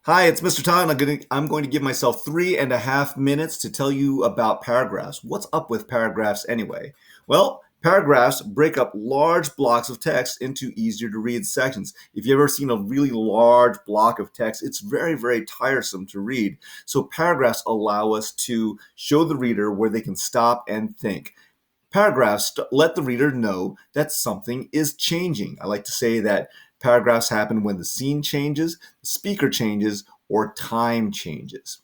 Hi, it's Mr. Todd, and I'm going to give myself 3.5 minutes to tell you about paragraphs. What's up with paragraphs anyway? Well, paragraphs break up large blocks of text into easier to read sections. If you've ever seen a really large block of text, it's very, very tiresome to read. So paragraphs allow us to show the reader where they can stop and think. Paragraphs let the reader know that something is changing. I like to say that paragraphs happen when the scene changes, the speaker changes, or time changes.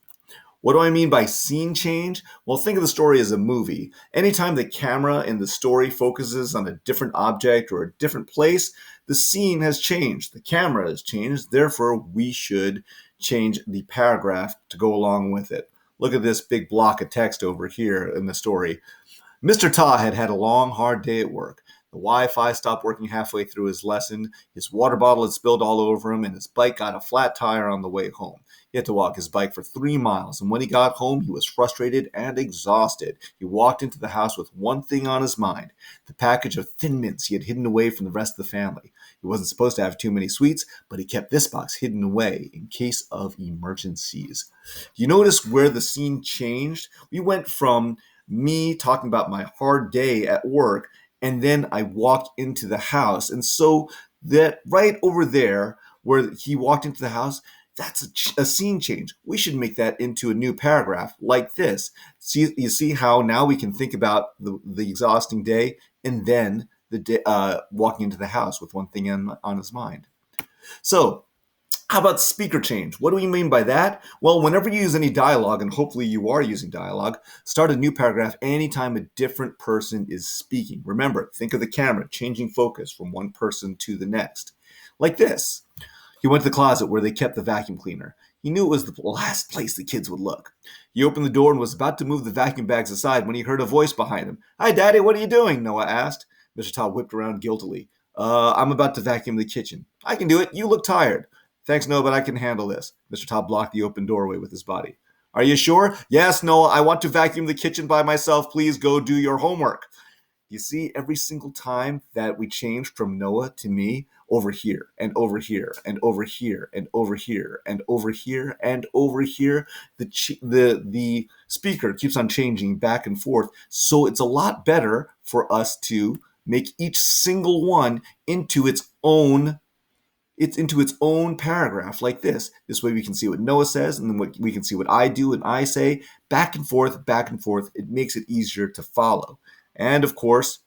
What do I mean by scene change? Well, think of the story as a movie. Anytime the camera in the story focuses on a different object or a different place, the scene has changed. The camera has changed. Therefore, we should change the paragraph to go along with it. Look at this big block of text over here in the story. Mr. Ta had had a long, hard day at work. The Wi-Fi stopped working halfway through his lesson, his water bottle had spilled all over him, and his bike got a flat tire on the way home. He had to walk his bike for 3 miles, and when he got home, he was frustrated and exhausted. He walked into the house with one thing on his mind, the package of Thin Mints he had hidden away from the rest of the family. He wasn't supposed to have too many sweets, but he kept this box hidden away in case of emergencies. You notice where the scene changed? We went from me talking about my hard day at work, and then I walked into the house. And so that right over there, where he walked into the house, that's a scene change. We should make that into a new paragraph like this. You see how now we can think about the exhausting day and then the day, walking into the house with one thing on his mind. So how about speaker change? What do we mean by that? Well, whenever you use any dialogue, and hopefully you are using dialogue, start a new paragraph anytime a different person is speaking. Remember, think of the camera changing focus from one person to the next. Like this. He went to the closet where they kept the vacuum cleaner. He knew it was the last place the kids would look. He opened the door and was about to move the vacuum bags aside when he heard a voice behind him. "Hi, Daddy, what are you doing?" Noah asked. Mr. Todd whipped around guiltily. I'm about to vacuum the kitchen." "I can do it. You look tired." "Thanks, Noah, but I can handle this." Mr. Todd blocked the open doorway with his body. "Are you sure?" "Yes, Noah, I want to vacuum the kitchen by myself. Please go do your homework." You see, every single time that we change from Noah to me, over here and over here and over here and over here and over here and over here, the speaker keeps on changing back and forth. So it's a lot better for us to make each single one into its own paragraph like this. This way we can see what Noah says, and then we can see what I do and I say, back and forth, back and forth. It makes it easier to follow. And of course,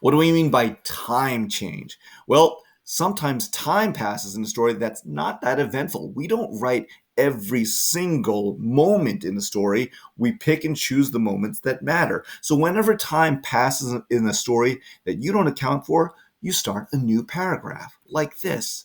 what do we mean by time change? Well, sometimes time passes in a story that's not that eventful. We don't write every single moment in the story. We pick and choose the moments that matter. So whenever time passes in a story that you don't account for, you start a new paragraph like this.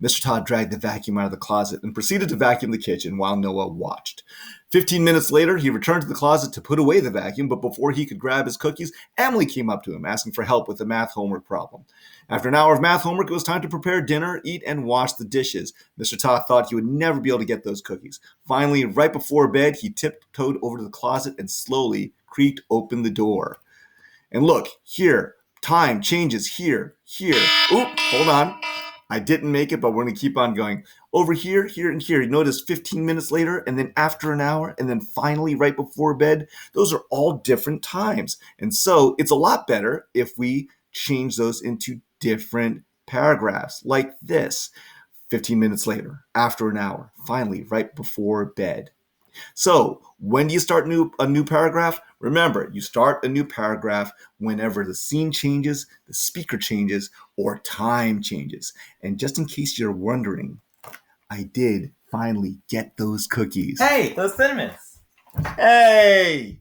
Mr. Todd dragged the vacuum out of the closet and proceeded to vacuum the kitchen while Noah watched. 15 minutes later, he returned to the closet to put away the vacuum, but before he could grab his cookies, Emily came up to him, asking for help with the math homework problem. After an hour of math homework, it was time to prepare dinner, eat, and wash the dishes. Mr. Todd thought he would never be able to get those cookies. Finally, right before bed, he tiptoed over to the closet and slowly creaked open the door. And look, here, time changes here, here. Oop, hold on. I didn't make it, but we're going to keep on going. Over here, here, and here. You notice 15 minutes later, and then after an hour, and then finally right before bed. Those are all different times. And so it's a lot better if we change those into different paragraphs like this. 15 minutes later, after an hour, finally right before bed. So, when do you start a new paragraph? Remember, you start a new paragraph whenever the scene changes, the speaker changes, or time changes. And just in case you're wondering, I did finally get those cookies. Hey, those Thin Mints. Hey!